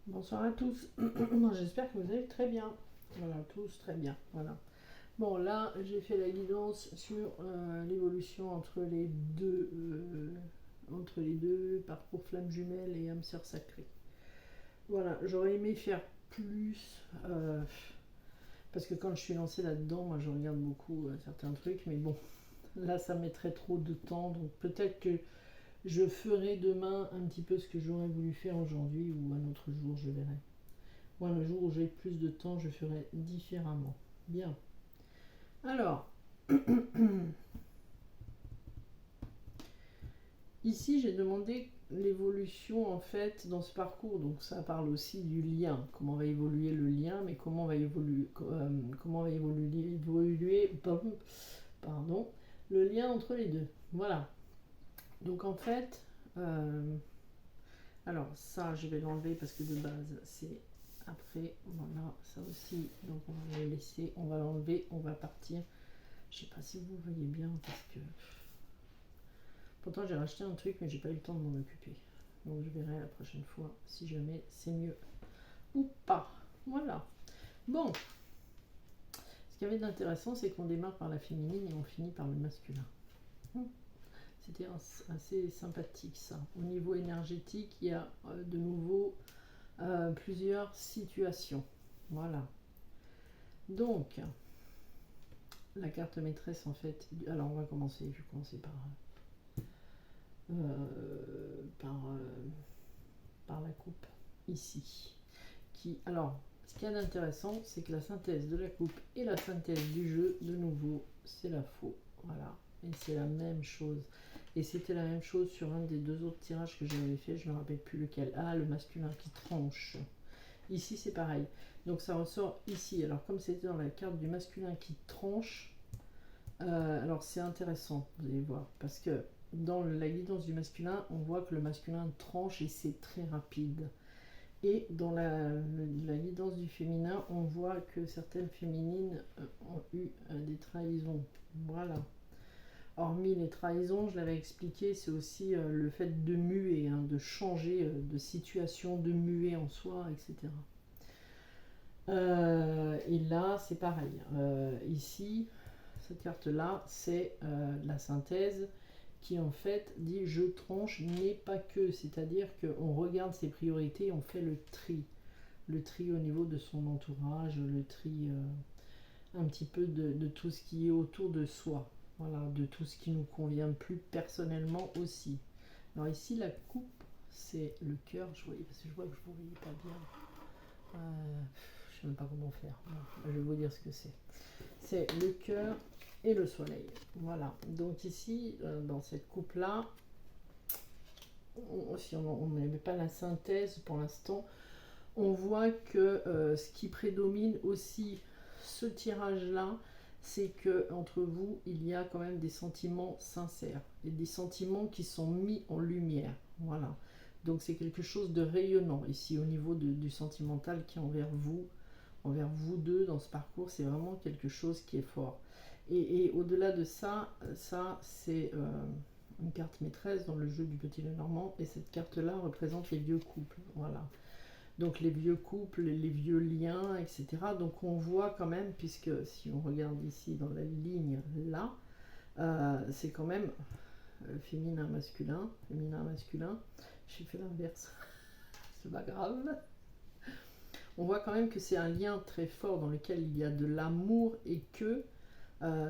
Bonsoir à tous. Moi, j'espère que vous allez très bien. Voilà, tous très bien. Voilà. Bon, là, j'ai fait la guidance sur l'évolution entre les deux parcours flamme jumelle et âme sœur sacrée. Voilà, j'aurais aimé faire plus parce que quand je suis lancée là-dedans, moi, je regarde beaucoup certains trucs, mais bon, là, ça mettrait trop de temps, donc peut-être que je ferai demain un petit peu ce que j'aurais voulu faire aujourd'hui ou un autre jour, je verrai. Moi, le jour où j'ai plus de temps, je ferai différemment. Bien. Alors, ici, j'ai demandé l'évolution en fait dans ce parcours. Donc, ça parle aussi du lien. Comment va évoluer le lien, mais comment va évoluer, pardon, le lien entre les deux. Voilà. Donc, en fait, euh, alors ça, je vais l'enlever parce que de base, c'est après. Voilà, ça aussi. Donc, on va le laisser. On va l'enlever. On va partir. Je sais pas si vous voyez bien parce que pourtant j'ai racheté un truc mais j'ai pas eu le temps de m'en occuper. Donc je verrai la prochaine fois si jamais c'est mieux ou pas. Voilà. Bon, ce qu'il y avait d'intéressant c'est qu'on démarre par la féminine et on finit par le masculin. C'était assez sympathique ça. Au niveau énergétique, il y a de nouveau plusieurs situations. Voilà. Donc, la carte maîtresse en fait. Alors on va commencer. Je vais commencer par la coupe ici. Alors, ce qu'il y a d'intéressant, c'est que la synthèse de la coupe et la synthèse du jeu, de nouveau, c'est la faux. Voilà. Et c'est la même chose. Et c'était la même chose sur un des deux autres tirages que j'avais fait. Je ne me rappelle plus lequel. Ah, le masculin qui tranche. Ici, c'est pareil. Donc, ça ressort ici. Alors, comme c'était dans la carte du masculin qui tranche, alors c'est intéressant, vous allez voir. Parce que dans la guidance du masculin, on voit que le masculin tranche et c'est très rapide. Et dans la guidance du féminin, on voit que certaines féminines ont eu des trahisons. Voilà. Hormis les trahisons, je l'avais expliqué, c'est aussi le fait de muer, hein, de changer de situation, de muer en soi, etc. Et là, c'est pareil. Ici, cette carte-là, c'est la synthèse qui en fait dit je tranche, mais pas que. C'est-à-dire qu'on regarde ses priorités et on fait le tri. Le tri au niveau de son entourage, le tri un petit peu de tout ce qui est autour de soi. Voilà, de tout ce qui nous convient plus personnellement aussi. Alors ici, la coupe, c'est le cœur. Parce que je vois que je ne vous voyais pas bien. Je ne sais même pas comment faire. Bon, je vais vous dire ce que c'est. C'est le cœur et le soleil. Voilà. Donc ici, dans cette coupe-là, si on ne met pas la synthèse pour l'instant, on voit que ce qui prédomine aussi ce tirage-là, c'est que entre vous, il y a quand même des sentiments sincères et des sentiments qui sont mis en lumière. Voilà. Donc c'est quelque chose de rayonnant ici au niveau du sentimental qui est envers vous deux dans ce parcours, c'est vraiment quelque chose qui est fort. Et au-delà de ça, ça c'est une carte maîtresse dans le jeu du Petit Lenormand, et cette carte-là représente les vieux couples. Voilà. Donc les vieux couples, les vieux liens, etc. Donc on voit quand même, puisque si on regarde ici dans la ligne là, c'est quand même féminin masculin, féminin masculin. J'ai fait l'inverse, c'est pas grave. On voit quand même que c'est un lien très fort dans lequel il y a de l'amour et que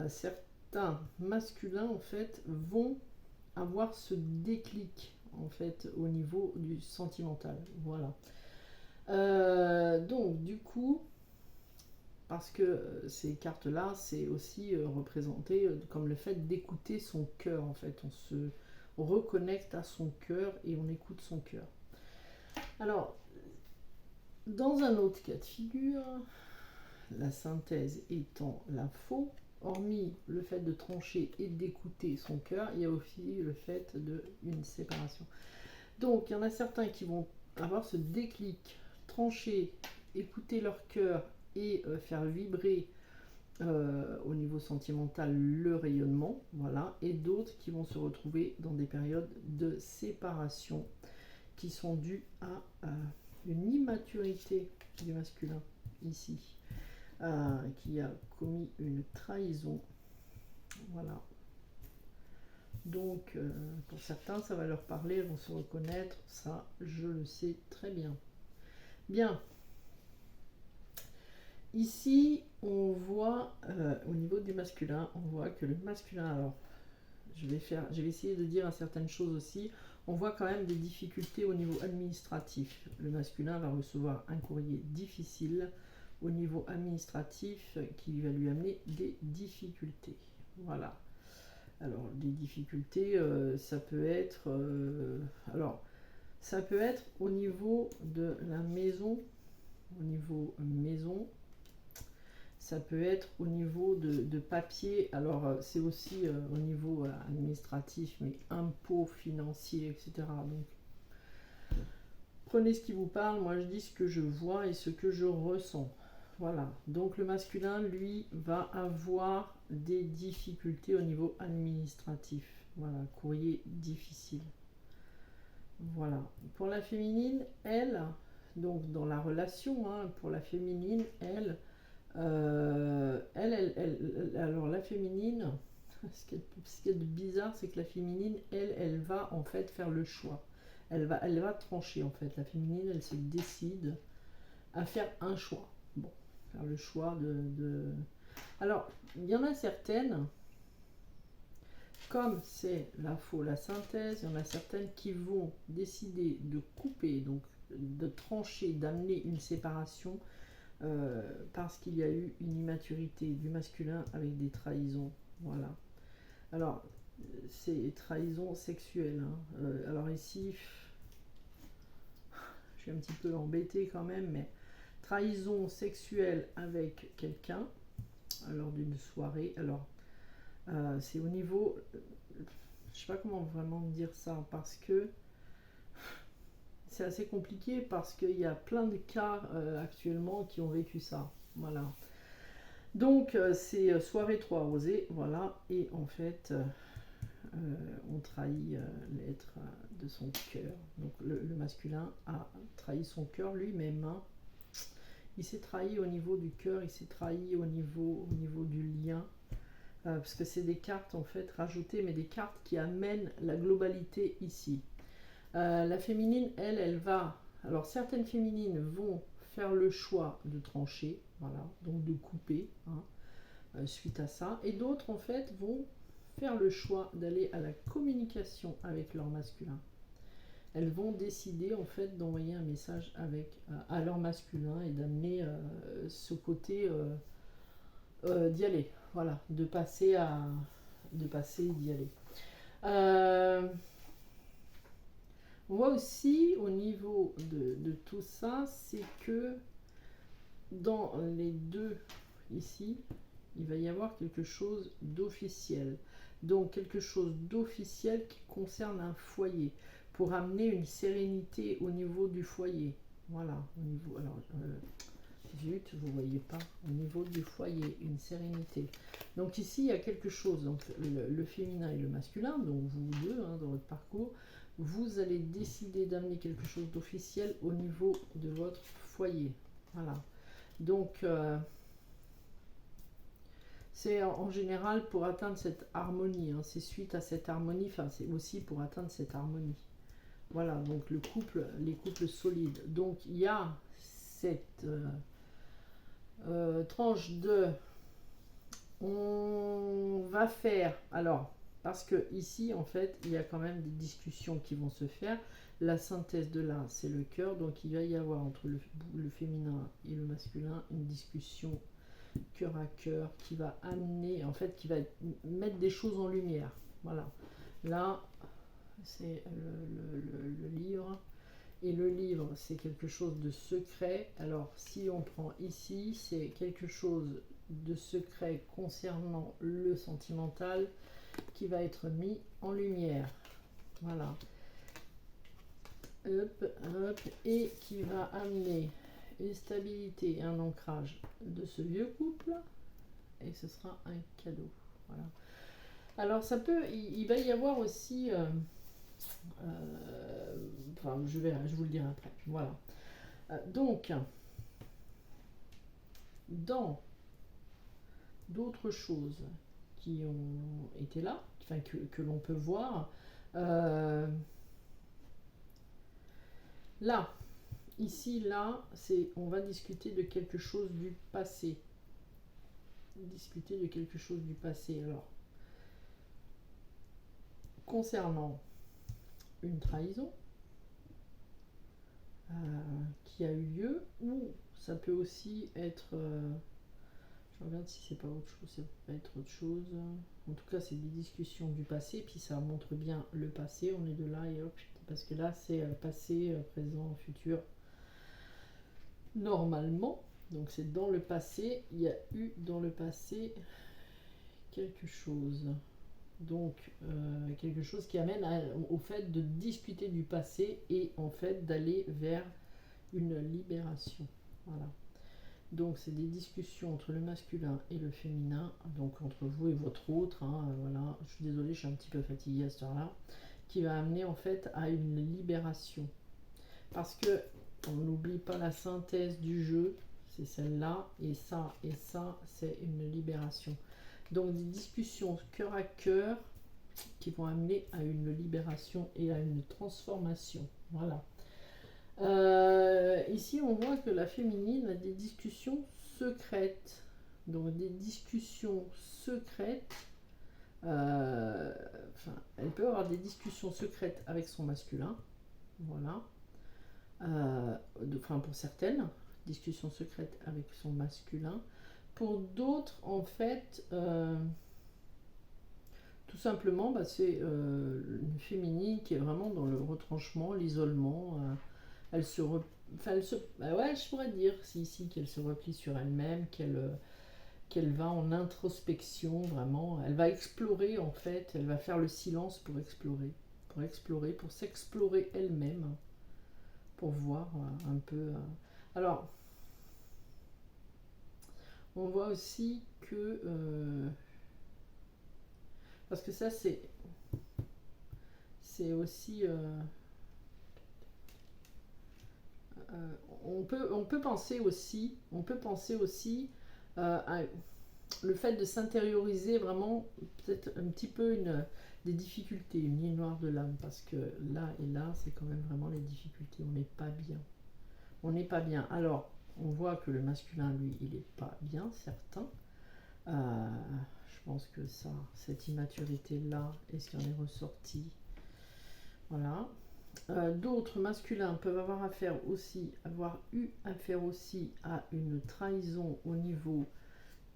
certains masculins en fait vont avoir ce déclic en fait au niveau du sentimental. Voilà. Donc du coup, parce que ces cartes-là, c'est aussi représenté comme le fait d'écouter son cœur en fait. On se reconnecte à son cœur et on écoute son cœur. Alors, dans un autre cas de figure, la synthèse étant la faux, hormis le fait de trancher et d'écouter son cœur, il y a aussi le fait d'une séparation. Donc, il y en a certains qui vont avoir ce déclic, trancher, écouter leur cœur et faire vibrer au niveau sentimental le rayonnement, voilà, et d'autres qui vont se retrouver dans des périodes de séparation qui sont dues à une l'immaturité du masculin ici, qui a commis une trahison. Voilà. Donc, pour certains, ça va leur parler, elles vont se reconnaître. Ça, je le sais très bien. Bien. Ici, on voit, au niveau du masculin, on voit que le masculin, alors, je vais essayer de dire certaines choses aussi. On voit quand même des difficultés au niveau administratif. Le masculin va recevoir un courrier difficile au niveau administratif qui va lui amener des difficultés. Voilà. Alors, des difficultés, ça peut être... ça peut être au niveau de la maison, au niveau maison. Ça peut être au niveau de papier, alors c'est aussi au niveau administratif, mais impôts financiers, etc. Donc, prenez ce qui vous parle, moi je dis ce que je vois et ce que je ressens. Voilà, donc le masculin, lui, va avoir des difficultés au niveau administratif. Voilà, courrier difficile. Voilà, pour la féminine, elle, donc dans la relation, hein, pour la féminine, elle, alors la féminine, ce qui est de bizarre, c'est que la féminine, elle va en fait faire le choix. Elle va trancher en fait. La féminine, elle se décide à faire un choix. Bon, faire le choix de... Alors, il y en a certaines, comme c'est la synthèse, il y en a certaines qui vont décider de couper, donc de trancher, d'amener une séparation, parce qu'il y a eu une immaturité du masculin avec des trahisons. Voilà. Alors, c'est trahison sexuelle. Hein. Alors ici, je suis un petit peu embêtée quand même, mais trahison sexuelle avec quelqu'un lors d'une soirée. Alors, c'est au niveau... je sais pas comment vraiment dire ça, parce que c'est assez compliqué, parce qu'il y a plein de cas actuellement qui ont vécu ça. Voilà. Donc, c'est soirée trop arrosée, voilà, et en fait, on trahit l'être de son cœur. Donc, le masculin a trahi son cœur lui-même. Hein. Il s'est trahi au niveau du cœur, il s'est trahi au niveau du lien. Parce que c'est des cartes en fait rajoutées, mais des cartes qui amènent la globalité ici. La féminine, elle va... Alors certaines féminines vont faire le choix de trancher, voilà, donc de couper, hein, suite à ça. Et d'autres en fait vont faire le choix d'aller à la communication avec leur masculin. Elles vont décider en fait d'envoyer un message à leur masculin et d'amener ce côté d'y aller. Voilà, de passer d'y aller. On voit aussi au niveau de tout ça, c'est que dans les deux ici, il va y avoir quelque chose d'officiel. Donc quelque chose d'officiel qui concerne un foyer, pour amener une sérénité au niveau du foyer. Voilà, au niveau... Alors, zut, vous ne voyez pas, au niveau du foyer, une sérénité. Donc ici, il y a quelque chose, donc le féminin et le masculin, donc vous deux, hein, dans votre parcours, vous allez décider d'amener quelque chose d'officiel au niveau de votre foyer. Voilà. Donc, c'est en général pour atteindre cette harmonie, hein, c'est suite à cette harmonie, enfin c'est aussi pour atteindre cette harmonie. Voilà, donc les couples solides. Donc il y a cette... tranche de on va faire, alors parce que ici en fait il y a quand même des discussions qui vont se faire. La synthèse de là c'est le cœur, donc il va y avoir entre le féminin et le masculin une discussion cœur à cœur qui va amener, en fait qui va mettre des choses en lumière. Voilà, là c'est le livre. Et le livre, c'est quelque chose de secret. Alors, si on prend ici, c'est quelque chose de secret concernant le sentimental qui va être mis en lumière. Voilà. Hop, hop. Et qui va amener une stabilité et un ancrage de ce vieux couple. Et ce sera un cadeau. Voilà. Alors, ça peut... Il va y avoir aussi... enfin, je vous le dirai après. Voilà. Donc, dans d'autres choses qui ont été là, enfin que l'on peut voir, là, ici, là, on va discuter de quelque chose du passé. Discuter de quelque chose du passé. Alors, concernant une trahison qui a eu lieu, ou ça peut aussi être... je regarde si c'est pas autre chose, ça peut être autre chose. En tout cas, c'est des discussions du passé, puis ça montre bien le passé. On est de là et hop, parce que là, c'est passé, présent, futur. Normalement, donc c'est dans le passé, il y a eu dans le passé quelque chose. Donc, quelque chose qui amène au fait de discuter du passé et en fait d'aller vers une libération. Voilà. Donc, c'est des discussions entre le masculin et le féminin, donc entre vous et votre autre. Voilà. Je suis désolée, je suis un petit peu fatiguée à cette heure-là, qui va amener en fait à une libération. Parce que on n'oublie pas la synthèse du jeu, c'est celle-là, et ça, c'est une libération. Donc des discussions cœur à cœur qui vont amener à une libération et à une transformation. Voilà. Ici, on voit que la féminine a des discussions secrètes. Donc des discussions secrètes. Elle peut avoir des discussions secrètes avec son masculin. Voilà. Pour certaines, discussions secrètes avec son masculin. Pour d'autres, en fait, tout simplement, c'est une féminine qui est vraiment dans le retranchement, l'isolement. Elle se, je pourrais dire ici qu'elle se replie sur elle-même, qu'elle va en introspection, vraiment. Elle va explorer, en fait. Elle va faire le silence pour explorer, pour s'explorer elle-même, pour voir un peu. Alors, on voit aussi que parce que ça c'est aussi on peut penser aussi à le fait de s'intérioriser vraiment, peut-être un petit peu des difficultés, une ligne noire de l'âme, parce que là et là c'est quand même vraiment les difficultés, on n'est pas bien. Alors on voit que le masculin, lui, il n'est pas bien, certain. Je pense que cette immaturité-là est ce qui en est ressorti. Voilà. D'autres masculins peuvent avoir eu affaire aussi à une trahison au niveau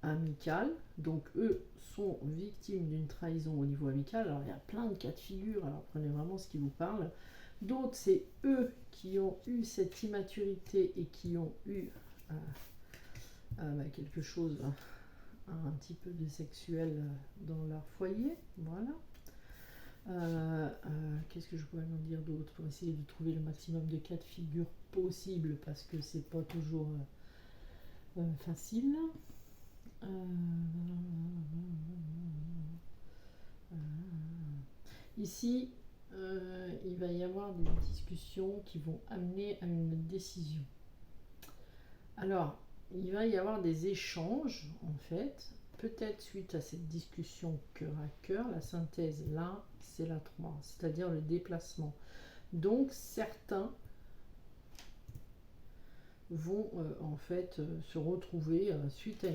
amical. Donc eux sont victimes d'une trahison au niveau amical. Alors il y a plein de cas de figure, alors prenez vraiment ce qui vous parle. D'autres, c'est eux qui ont eu cette immaturité et qui ont eu quelque chose, un petit peu de sexuel dans leur foyer. Voilà. Qu'est-ce que je pourrais en dire d'autre pour essayer de trouver le maximum de cas de figure possible, parce que c'est pas toujours facile. Ici, il va y avoir des discussions qui vont amener à une décision. Alors, il va y avoir des échanges, en fait, peut-être suite à cette discussion cœur à cœur. La synthèse, là, c'est la 3, c'est-à-dire le déplacement. Donc, certains vont en fait se retrouver suite à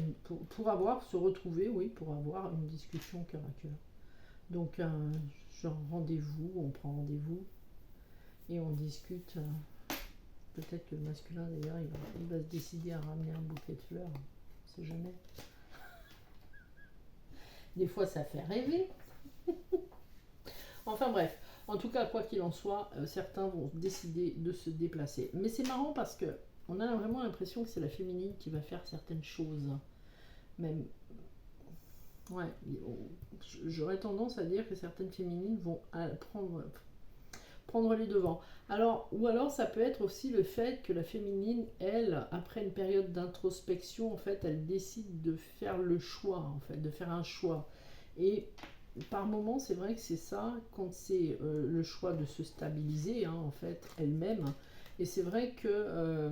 pour avoir une discussion cœur à cœur. Donc, genre rendez-vous, on prend rendez-vous et on discute. Peut-être que le masculin, d'ailleurs, il va se décider à ramener un bouquet de fleurs. On sait jamais. Des fois, ça fait rêver. Enfin bref, en tout cas, quoi qu'il en soit, certains vont décider de se déplacer. Mais c'est marrant parce que on a vraiment l'impression que c'est la féminine qui va faire certaines choses. Même, ouais, j'aurais tendance à dire que certaines féminines vont prendre les devants. Ou alors ça peut être aussi le fait que la féminine, elle, après une période d'introspection, en fait, elle décide de faire le choix, en fait, de faire un choix. Et par moments, c'est vrai que c'est ça, quand c'est le choix de se stabiliser, en fait, elle-même, Et c'est vrai que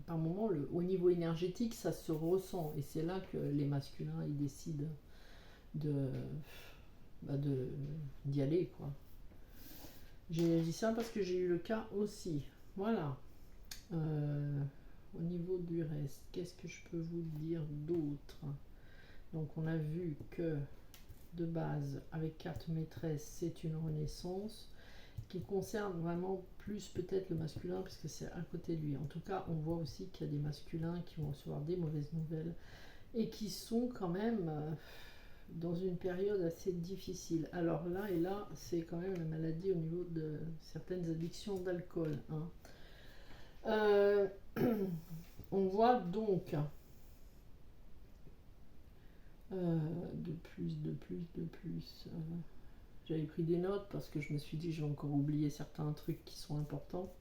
par moment, au niveau énergétique, ça se ressent. Et c'est là que les masculins, ils décident de, d'y aller, quoi. J'ai dit ça parce que j'ai eu le cas aussi. Voilà. Au niveau du reste, qu'est-ce que je peux vous dire d'autre? Donc on a vu que de base, avec carte maîtresse, c'est une renaissance qui concerne vraiment plus peut-être le masculin parce que c'est à côté de lui. En tout cas, on voit aussi qu'il y a des masculins qui vont recevoir des mauvaises nouvelles et qui sont quand même dans une période assez difficile. Alors là et là, c'est quand même la maladie au niveau de certaines addictions d'alcool, hein. On voit donc de plus. J'avais pris des notes parce que je me suis dit je vais encore oublier certains trucs qui sont importants,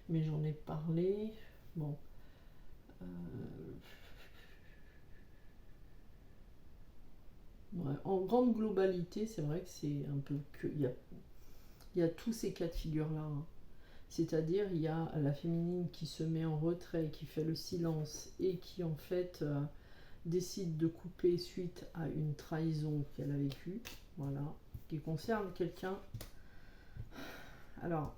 mais j'en ai parlé. Bon. Ouais, en grande globalité, c'est vrai que c'est un peu que il y a tous ces cas de figure-là, hein. C'est-à-dire, il y a la féminine qui se met en retrait, qui fait le silence et qui en fait décide de couper suite à une trahison qu'elle a vécue, voilà, qui concerne quelqu'un. Alors,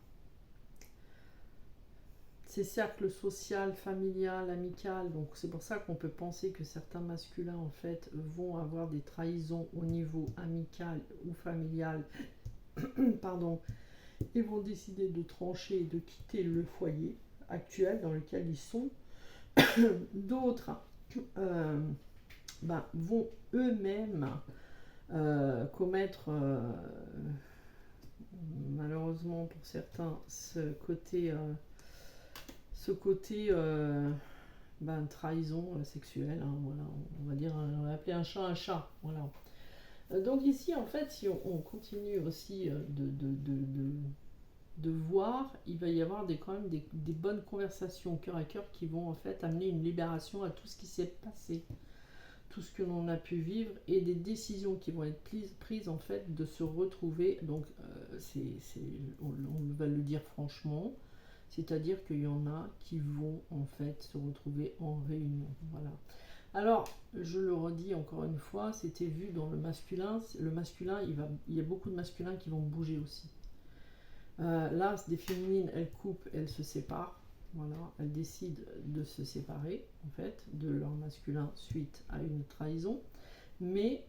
c'est cercle social, familial, amical, donc c'est pour ça qu'on peut penser que certains masculins en fait vont avoir des trahisons au niveau amical ou familial, pardon, et vont décider de trancher et de quitter le foyer actuel dans lequel ils sont. D'autres vont eux-mêmes commettre, malheureusement pour certains, ce côté trahison sexuelle, hein, voilà, on va dire, on va appeler un chat, voilà. Donc ici, en fait, si on continue aussi de voir, il va y avoir quand même des bonnes conversations cœur à cœur qui vont en fait amener une libération à tout ce qui s'est passé, tout ce que l'on a pu vivre et des décisions qui vont être prises en fait de se retrouver. Donc on va le dire franchement, c'est-à-dire qu'il y en a qui vont en fait se retrouver en réunion. Voilà. Alors, je le redis encore une fois, c'était vu dans le masculin. Le masculin, il y a beaucoup de masculins qui vont bouger aussi. Là, des féminines, elles coupent, elles se séparent. Voilà, elles décident de se séparer, en fait, de leur masculin suite à une trahison. Mais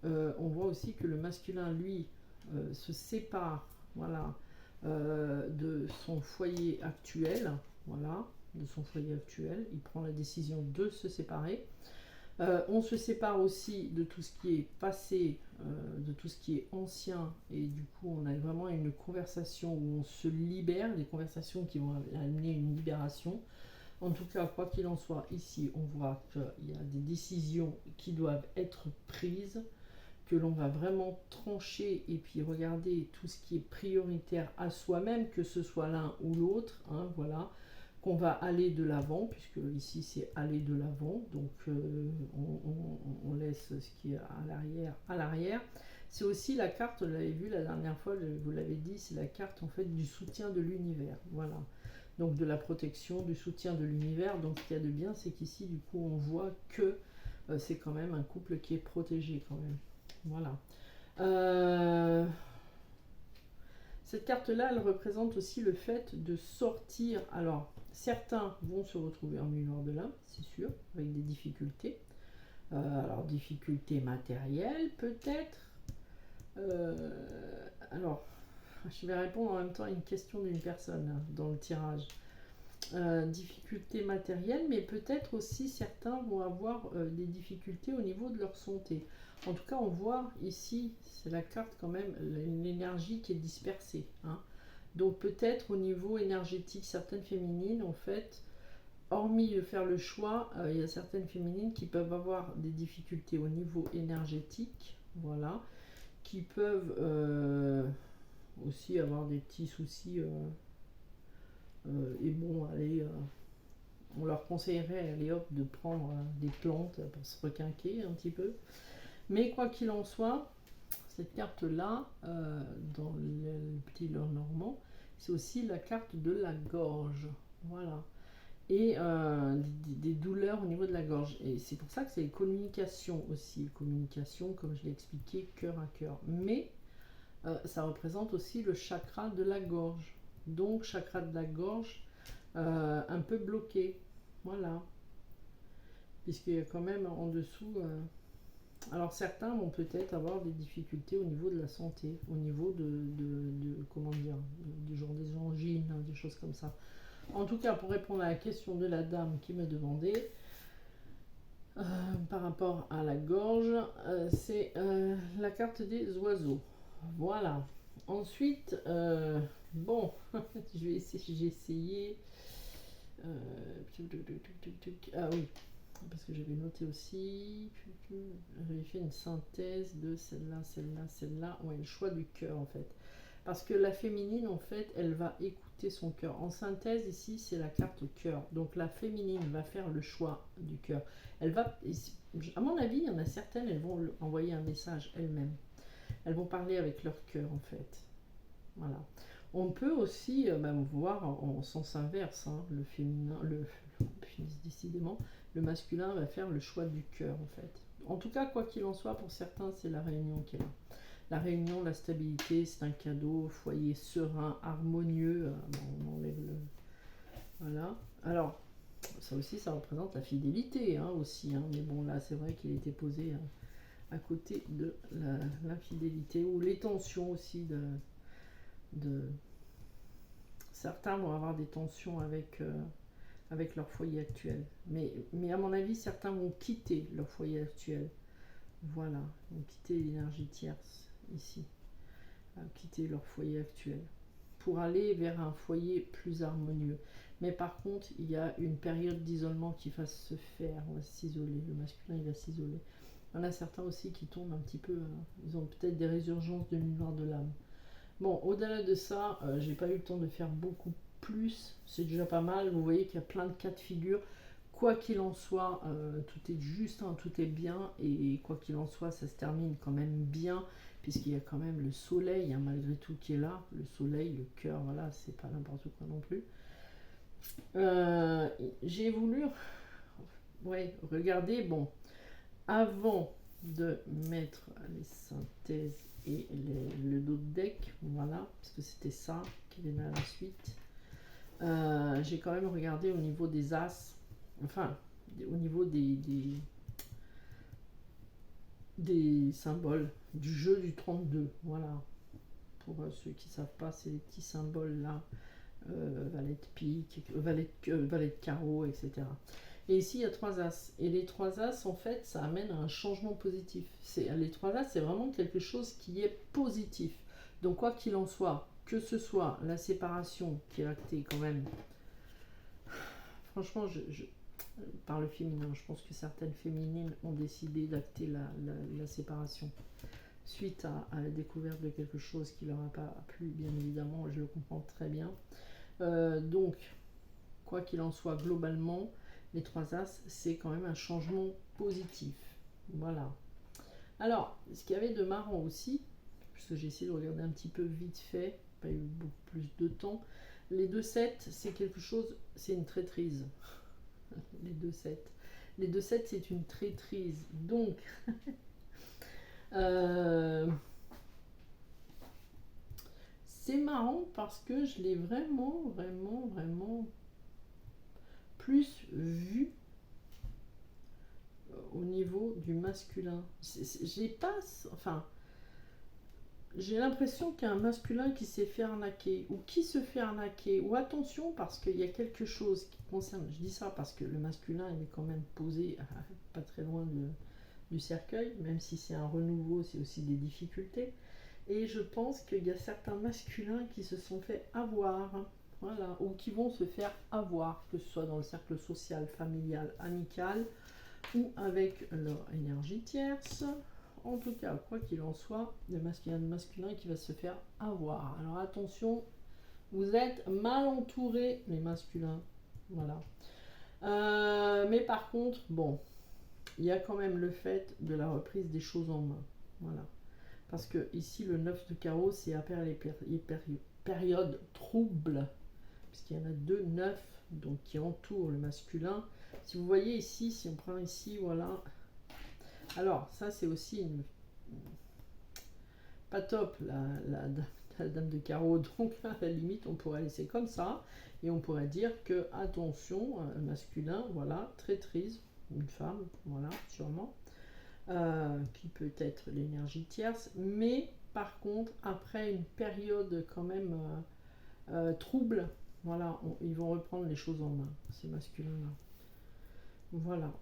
on voit aussi que le masculin, lui, se sépare, voilà, de son foyer actuel. Voilà, de son foyer actuel. Il prend la décision de se séparer. On se sépare aussi de tout ce qui est passé, de tout ce qui est ancien, et du coup on a vraiment une conversation où on se libère, des conversations qui vont amener une libération. En tout cas, quoi qu'il en soit, ici on voit qu'il y a des décisions qui doivent être prises, que l'on va vraiment trancher et puis regarder tout ce qui est prioritaire à soi-même, que ce soit l'un ou l'autre, hein, voilà, qu'on va aller de l'avant, puisque ici c'est aller de l'avant, donc on laisse ce qui est à l'arrière. C'est aussi la carte, vous l'avez vu la dernière fois, je vous l'avais dit, c'est la carte en fait du soutien de l'univers, voilà. Donc de la protection, du soutien de l'univers. Donc ce qu'il y a de bien, c'est qu'ici du coup on voit que c'est quand même un couple qui est protégé quand même. Voilà. Cette carte-là, elle représente aussi le fait de sortir. Alors, certains vont se retrouver en miroir de l'âme, c'est sûr, avec des difficultés. Alors, difficultés matérielles, peut-être. Alors, je vais répondre en même temps à une question d'une personne hein, dans le tirage. Difficultés matérielles, mais peut-être aussi certains vont avoir des difficultés au niveau de leur santé. En tout cas, on voit ici, c'est la carte quand même, l'énergie qui est dispersée, hein. Donc peut-être au niveau énergétique, certaines féminines, en fait, hormis de faire le choix, il y a certaines féminines qui peuvent avoir des difficultés au niveau énergétique, voilà, qui peuvent aussi avoir des petits soucis. Et bon, allez, on leur conseillerait, allez hop, de prendre des plantes pour se requinquer un petit peu. Mais quoi qu'il en soit, cette carte-là, dans le petit Lenormand, c'est aussi la carte de la gorge. Voilà. Et des douleurs au niveau de la gorge. Et c'est pour ça que c'est les communications aussi. Communication, comme je l'ai expliqué, cœur à cœur. Mais ça représente aussi le chakra de la gorge. Donc, chakra de la gorge un peu bloqué. Voilà. Puisqu'il y a quand même en dessous. Alors, certains vont peut-être avoir des difficultés au niveau de la santé, au niveau comment dire, du genre des angines, hein, des choses comme ça. En tout cas, pour répondre à la question de la dame qui me demandait, par rapport à la gorge, c'est la carte des oiseaux. Voilà. Ensuite, bon, j'ai essayé. Ah oui, parce que j'avais noté aussi. J'avais fait une synthèse de celle-là, celle-là, celle-là. Ouais, le choix du cœur en fait. Parce que la féminine, en fait, elle va écouter son cœur. En synthèse, ici, c'est la carte cœur. Donc la féminine va faire le choix du cœur. Elle va, à mon avis, il y en a certaines, elles vont envoyer un message elles-mêmes. Elles vont parler avec leur cœur, en fait. Voilà. On peut aussi voir en sens inverse, hein, le féminin, décidément, le masculin va faire le choix du cœur, en fait. En tout cas, quoi qu'il en soit, pour certains, c'est la réunion qui est là. La réunion, la stabilité, c'est un cadeau, foyer serein, harmonieux. On enlève le... Voilà. Alors, ça aussi, ça représente la fidélité, hein, aussi. Hein. Mais bon, là, c'est vrai qu'il était posé à côté de l'infidélité ou les tensions aussi de... Certains vont avoir des tensions avec leur foyer actuel. Mais à mon avis, certains vont quitter leur foyer actuel. Voilà, ils vont quitter l'énergie tierce ici. Quitter leur foyer actuel pour aller vers un foyer plus harmonieux. Mais par contre, il y a une période d'isolement qui va se faire. On va s'isoler. Le masculin, il va s'isoler. Il y en a certains aussi qui tombent un petit peu. Ils ont peut-être des résurgences de lumière de l'âme. Bon, au-delà de ça, j'ai pas eu le temps de faire beaucoup plus. C'est déjà pas mal. Vous voyez qu'il y a plein de cas de figure. Quoi qu'il en soit, tout est juste, hein, tout est bien. Et quoi qu'il en soit, ça se termine quand même bien. Puisqu'il y a quand même le soleil, hein, malgré tout, qui est là. Le soleil, le cœur, voilà, c'est pas n'importe quoi non plus. J'ai voulu regarder, bon, avant de mettre les synthèses et le dos de deck, voilà, parce que c'était ça qui venait à la suite. J'ai quand même regardé au niveau des as, enfin, au niveau des symboles du jeu du 32, voilà. Pour ceux qui ne savent pas, c'est les petits symboles là, valet de pique, valet de carreau, etc. Et ici, il y a 3 as. Et les 3 as, en fait, ça amène à un changement positif. Les 3 as, c'est vraiment quelque chose qui est positif. Donc, quoi qu'il en soit, que ce soit la séparation qui est actée quand même, franchement, par le féminin, je pense que certaines féminines ont décidé d'acter la séparation suite à la découverte de quelque chose qui leur a pas plu, bien évidemment, je le comprends très bien. Donc, quoi qu'il en soit, globalement, les 3 as, c'est quand même un changement positif. Voilà. Alors, ce qu'il y avait de marrant aussi, puisque j'ai essayé de regarder un petit peu vite fait, pas eu beaucoup plus de temps, les 2-7, c'est quelque chose, c'est une traîtrise. Les 2-7. Les 2-7, c'est une traîtrise. Donc, c'est marrant parce que je l'ai vraiment plus vu au niveau du masculin. J'ai pas, enfin, j'ai l'impression qu'il y a un masculin qui s'est fait arnaquer ou qui se fait arnaquer. Ou attention parce qu'il y a quelque chose qui concerne. Je dis ça parce que le masculin il est quand même posé pas très loin du cercueil, même si c'est un renouveau, c'est aussi des difficultés. Et je pense qu'il y a certains masculins qui se sont fait avoir, voilà, ou qui vont se faire avoir, que ce soit dans le cercle social, familial, amical, ou avec leur énergie tierce. En tout cas, quoi qu'il en soit, le masculin qui va se faire avoir. Alors attention, vous êtes mal entourés, les masculins. Voilà. Mais par contre, bon, il y a quand même le fait de la reprise des choses en main. Voilà. Parce que ici, le 9 de carreau, c'est période trouble, puisqu'il y en a deux, 9, donc qui entourent le masculin. Si vous voyez ici, si on prend ici, voilà. Alors, ça, c'est aussi pas top, la dame de carreau. Donc, à la limite, on pourrait laisser comme ça. Et on pourrait dire que, attention, masculin, voilà, traîtrise, une femme, voilà, sûrement. Qui peut être l'énergie tierce. Mais, par contre, après une période quand même trouble, voilà, ils vont reprendre les choses en main, ces masculins-là. Voilà.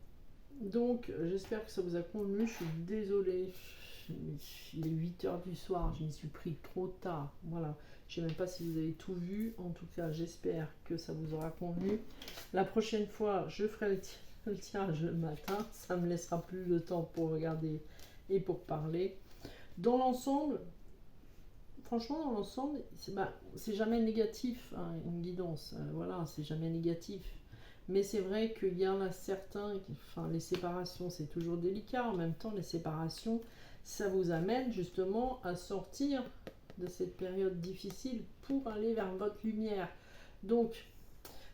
Donc, j'espère que ça vous a convenu. Je suis désolée. Il est 8 h du soir. Je m'y suis pris trop tard. Voilà. Je ne sais même pas si vous avez tout vu. En tout cas, j'espère que ça vous aura convenu. La prochaine fois, je ferai le tirage le matin. Ça me laissera plus de temps pour regarder et pour parler. Dans l'ensemble, franchement, dans l'ensemble, c'est jamais négatif, hein, une guidance. Voilà, c'est jamais négatif. Mais c'est vrai qu'il y en a certains, enfin les séparations c'est toujours délicat, en même temps les séparations ça vous amène justement à sortir de cette période difficile pour aller vers votre lumière. Donc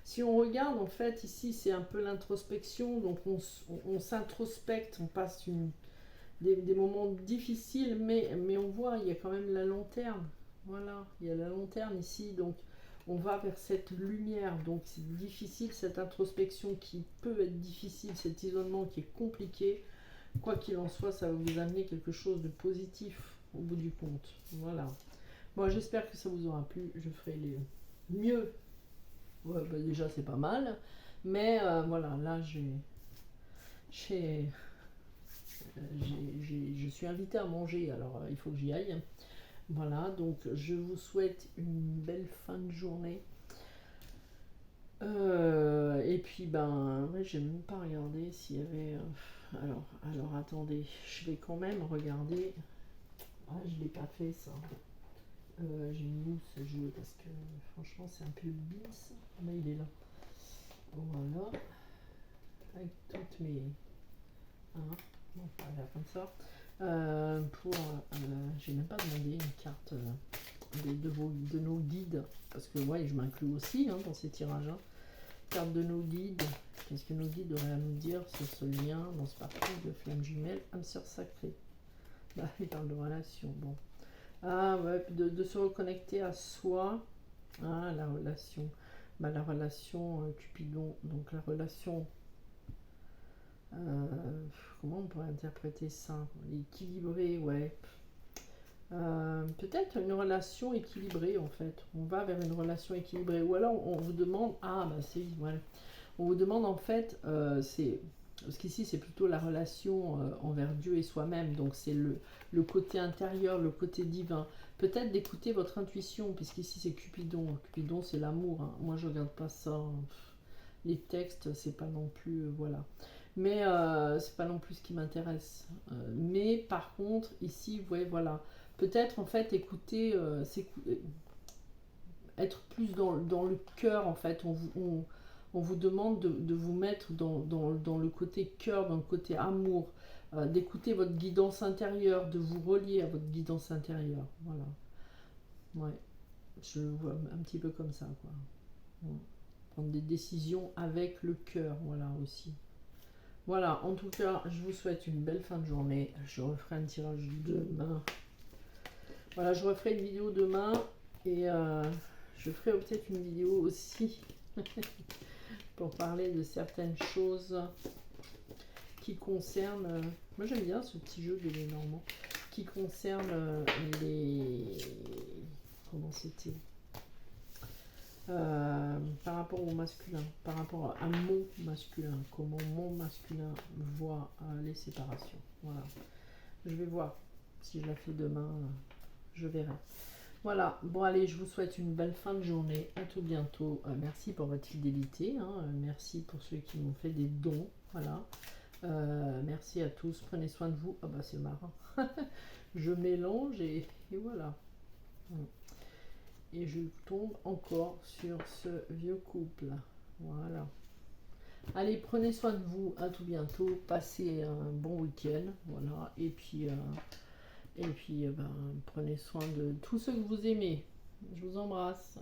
si on regarde en fait ici c'est un peu l'introspection, donc on s'introspecte, on passe des moments difficiles mais on voit il y a quand même la lanterne, voilà, il y a la lanterne ici donc on va vers cette lumière, donc c'est difficile cette introspection qui peut être difficile, cet isolement qui est compliqué. Quoi qu'il en soit, ça va vous amener quelque chose de positif au bout du compte. Voilà. Bon, j'espère que ça vous aura plu. Je ferai les mieux. Ouais, bah déjà c'est pas mal, mais voilà, là je suis invitée à manger, alors il faut que j'y aille. Voilà, donc je vous souhaite une belle fin de journée. Et puis ben, ouais, j'ai même pas regardé s'il y avait. Alors attendez, je vais quand même regarder. Ah, je l'ai pas fait ça. J'ai mis où ce jeu parce que franchement c'est un peu bis. Là il est là. Voilà. Avec toutes mes. Hein, bon, on va faire comme ça. J'ai même pas demandé une carte de nos guides parce que ouais, je m'inclus aussi hein, dans ces tirages. Hein. Carte de nos guides. Qu'est-ce que nos guides auraient à nous dire sur ce lien dans ce parcours de flamme jumelle, âme sœur sacrée? Bah, il parle de relation. Bon. Ah ouais, de se reconnecter à soi. Ah, la relation. Bah, la relation Cupidon. Donc la relation. Comment on pourrait interpréter ça? Équilibré, ouais. Peut-être une relation équilibrée en fait. On va vers une relation équilibrée. Ou alors on vous demande. Ah bah c'est. Ouais. On vous demande en fait. Parce qu'ici c'est plutôt la relation envers Dieu et soi-même. Donc c'est le côté intérieur, le côté divin. Peut-être d'écouter votre intuition. Puisqu'ici c'est Cupidon. Cupidon c'est l'amour. Hein. Moi je regarde pas ça. Les textes c'est pas non plus. Voilà. Mais c'est pas non plus ce qui m'intéresse. Mais par contre ici vous voyez voilà. Peut-être en fait écouter, être plus dans le cœur en fait. On vous demande de vous mettre dans le côté cœur, dans le côté amour, d'écouter votre guidance intérieure, de vous relier à votre guidance intérieure. Voilà. Ouais. Je le vois un petit peu comme ça quoi. Ouais. Prendre des décisions avec le cœur, voilà aussi. Voilà, en tout cas, je vous souhaite une belle fin de journée. Je referai un tirage demain. Voilà, je referai une vidéo demain et je ferai peut-être une vidéo aussi pour parler de certaines choses qui concernent. Moi j'aime bien ce petit jeu de Lénormand qui concerne les. Comment c'était par rapport au masculin, par rapport à mon masculin, comment mon masculin voit les séparations. Voilà. Je vais voir si je la fais demain, je verrai. Voilà, bon allez, je vous souhaite une belle fin de journée, à tout bientôt. Merci pour votre fidélité, hein. Merci pour ceux qui m'ont fait des dons, voilà. Merci à tous, prenez soin de vous. Ah bah c'est marrant, je mélange et voilà. Et je tombe encore sur ce vieux couple, voilà. Allez, prenez soin de vous, à tout bientôt, passez un bon week-end, voilà, et puis ben, prenez soin de tous ceux que vous aimez. Je vous embrasse.